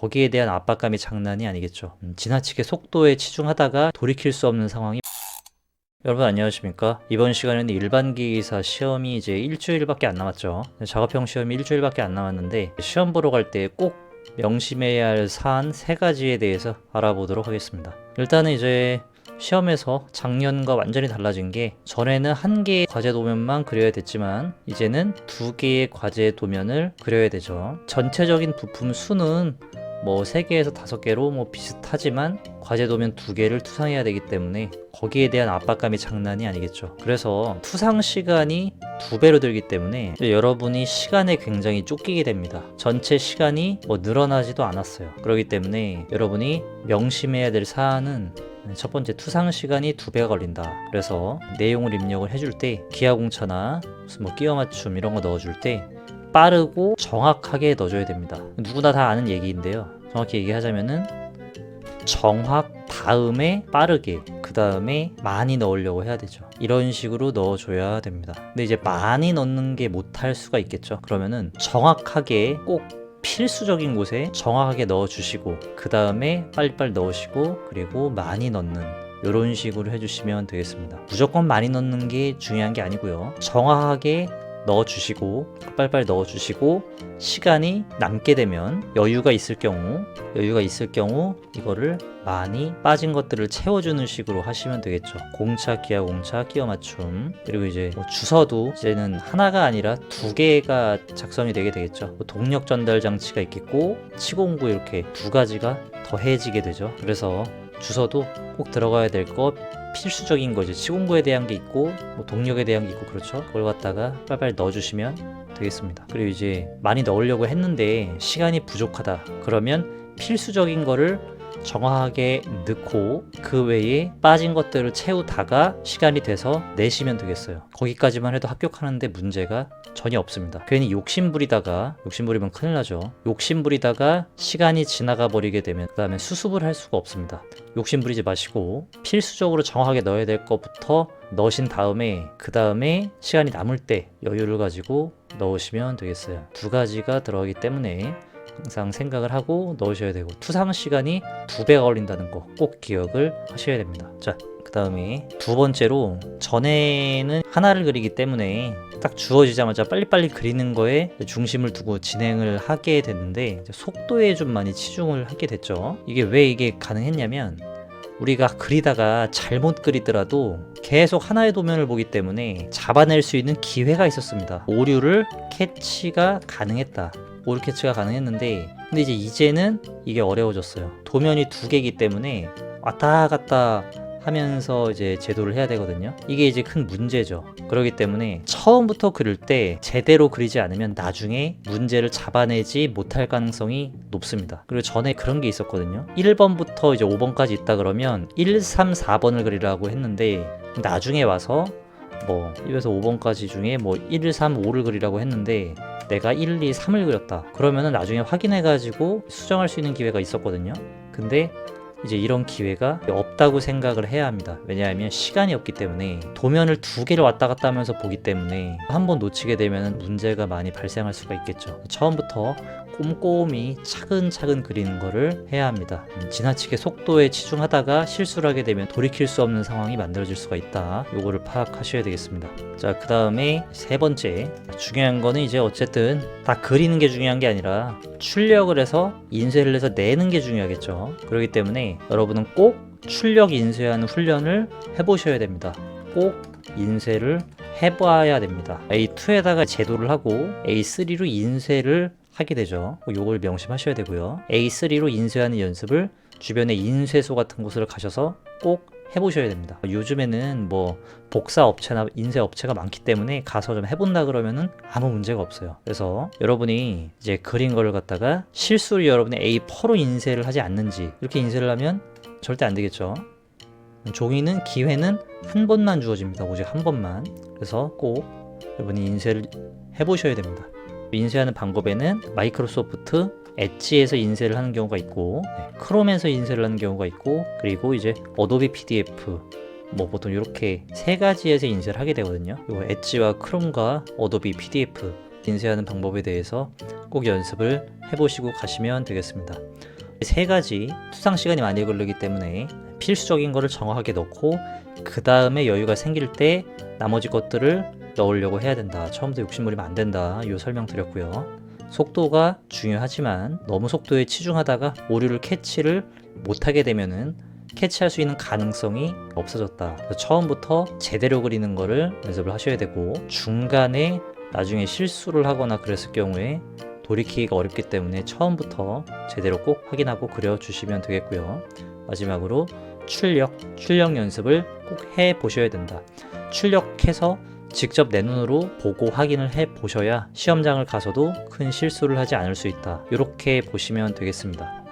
거기에 대한 압박감이 장난이 아니겠죠. 지나치게 속도에 치중하다가 돌이킬 수 없는 상황이. 여러분 안녕하십니까? 이번 시간에는 일반기사 시험이 이제 일주일밖에 안 남았죠. 작업형 시험이 일주일밖에 안 남았는데 시험 보러 갈 때 꼭 명심해야 할 사안 3가지에 대해서 알아보도록 하겠습니다. 일단은 이제 시험에서 작년과 완전히 달라진 게, 전에는 1개의 과제 도면만 그려야 됐지만 이제는 2개의 과제 도면을 그려야 되죠. 전체적인 부품 수는 뭐 3개에서 5개로 뭐 비슷하지만 과제 도면 2개를 투상해야 되기 때문에 거기에 대한 압박감이 장난이 아니겠죠. 그래서 투상 시간이 2배로 들기 때문에 여러분이 시간에 굉장히 쫓기게 됩니다. 전체 시간이 뭐 늘어나지도 않았어요. 그렇기 때문에 여러분이 명심해야 될 사안은 첫 번째, 투상 시간이 2배가 걸린다. 그래서 내용을 입력을 해줄 때 기하공차나 무슨 뭐 끼워 맞춤 이런 거 넣어줄 때 빠르고 정확하게 넣어줘야 됩니다. 누구나 다 아는 얘기인데요. 정확히 얘기하자면은 정확 다음에 빠르게, 그 다음에 많이 넣으려고 해야 되죠. 이런 식으로 넣어줘야 됩니다. 근데 이제 많이 넣는 게 못할 수가 있겠죠. 그러면은 정확하게 꼭 필수적인 곳에 정확하게 넣어주시고 그 다음에 빨리빨리 넣으시고 그리고 많이 넣는, 이런 식으로 해주시면 되겠습니다. 무조건 많이 넣는 게 중요한 게 아니고요. 정확하게 넣어주시고 빨리빨리 넣어주시고 시간이 남게 되면 여유가 있을 경우 이거를 많이 빠진 것들을 채워주는 식으로 하시면 되겠죠. 공차, 기하공차, 끼워 맞춤, 그리고 이제 뭐 주소도 이제는 하나가 아니라 2개가 작성이 되게 되겠죠. 뭐 동력 전달 장치가 있겠고 치공구, 이렇게 2가지가 더해지게 되죠. 그래서 주소도 꼭 들어가야 될 것, 필수적인 거지. 치공구에 대한 게 있고 뭐 동력에 대한 게 있고, 그렇죠. 그걸 갖다가 빨리빨리 넣어주시면 되겠습니다. 그리고 이제 많이 넣으려고 했는데 시간이 부족하다 그러면 필수적인 거를 정확하게 넣고 그 외에 빠진 것들을 채우다가 시간이 돼서 내시면 되겠어요. 거기까지만 해도 합격하는데 문제가 전혀 없습니다. 괜히 욕심부리면 큰일 나죠. 욕심부리다가 시간이 지나가 버리게 되면 그 다음에 수습을 할 수가 없습니다. 욕심부리지 마시고 필수적으로 정확하게 넣어야 될 것부터 넣으신 다음에 그 다음에 시간이 남을 때 여유를 가지고 넣으시면 되겠어요. 2가지가 들어가기 때문에 항상 생각을 하고 넣으셔야 되고, 투상 시간이 2배가 걸린다는 거 꼭 기억을 하셔야 됩니다. 자, 그 다음에 2번째로, 전에는 하나를 그리기 때문에 딱 주어지자마자 빨리빨리 그리는 거에 중심을 두고 진행을 하게 됐는데 속도에 좀 많이 치중을 하게 됐죠. 이게 가능했냐면, 우리가 그리다가 잘못 그리더라도 계속 하나의 도면을 보기 때문에 잡아낼 수 있는 기회가 있었습니다. 오류를 캐치가 가능했다. 오류 캐치가 가능했는데, 근데 이제는 이게 어려워졌어요. 도면이 2개이기 때문에 왔다 갔다 하면서 이제 제도를 해야 되거든요. 이게 이제 큰 문제죠. 그렇기 때문에 처음부터 그릴 때 제대로 그리지 않으면 나중에 문제를 잡아내지 못할 가능성이 높습니다. 그리고 전에 그런 게 있었거든요. 1번부터 이제 5번까지 있다 그러면 1, 3, 4번을 그리라고 했는데 나중에 와서 뭐 1에서 5번까지 중에 뭐 1, 3, 5를 그리라고 했는데 내가 1, 2, 3을 그렸다. 그러면은 나중에 확인해가지고 수정할 수 있는 기회가 있었거든요. 근데 이제 이런 기회가 없다고 생각을 해야 합니다. 왜냐하면 시간이 없기 때문에 도면을 2개를 왔다 갔다 하면서 보기 때문에 한번 놓치게 되면 문제가 많이 발생할 수가 있겠죠. 처음부터 꼼꼼히 차근차근 그리는 거를 해야 합니다. 지나치게 속도에 치중하다가 실수를 하게 되면 돌이킬 수 없는 상황이 만들어질 수가 있다. 요거를 파악하셔야 되겠습니다. 자, 그 다음에 3번째, 중요한 거는 이제 어쨌든 다 그리는 게 중요한 게 아니라 출력을 해서 인쇄를 해서 내는 게 중요하겠죠. 그렇기 때문에 여러분은 꼭 출력 인쇄하는 훈련을 해보셔야 됩니다. 꼭 인쇄를 해봐야 됩니다. A2에다가 제도를 하고 A3로 인쇄를 하게 되죠. 요걸 명심하셔야 되고요. A3로 인쇄하는 연습을 주변에 인쇄소 같은 곳을 가셔서 꼭 해보셔야 됩니다. 요즘에는 뭐 복사 업체나 인쇄 업체가 많기 때문에 가서 좀 해본다 그러면은 아무 문제가 없어요. 그래서 여러분이 이제 그린 거를 갖다가 실수로 여러분이 A4로 인쇄를 하지 않는지, 이렇게 인쇄를 하면 절대 안 되겠죠. 종이는 기회는 한 번만 주어집니다. 오직 한 번만. 그래서 꼭 여러분이 인쇄를 해보셔야 됩니다. 인쇄하는 방법에는 마이크로소프트 엣지에서 인쇄를 하는 경우가 있고, 크롬에서 인쇄를 하는 경우가 있고, 그리고 이제 어도비 PDF, 뭐 보통 이렇게 3가지에서 인쇄를 하게 되거든요. 요 엣지와 크롬과 어도비 PDF 인쇄하는 방법에 대해서 꼭 연습을 해보시고 가시면 되겠습니다. 세 가지 수상 시간이 많이 걸리기 때문에 필수적인 거를 정확하게 넣고 그 다음에 여유가 생길 때 나머지 것들을 넣으려고 해야 된다. 처음부터 욕심부리면 안 된다. 이 설명 드렸고요. 속도가 중요하지만 너무 속도에 치중하다가 오류를 캐치를 못하게 되면은 캐치할 수 있는 가능성이 없어졌다. 그래서 처음부터 제대로 그리는 거를 연습을 하셔야 되고 중간에 나중에 실수를 하거나 그랬을 경우에 돌이키기가 어렵기 때문에 처음부터 제대로 꼭 확인하고 그려주시면 되겠고요. 마지막으로 출력 연습을 꼭 해 보셔야 된다. 출력해서 직접 내 눈으로 보고 확인을 해 보셔야 시험장을 가서도 큰 실수를 하지 않을 수 있다. 이렇게 보시면 되겠습니다.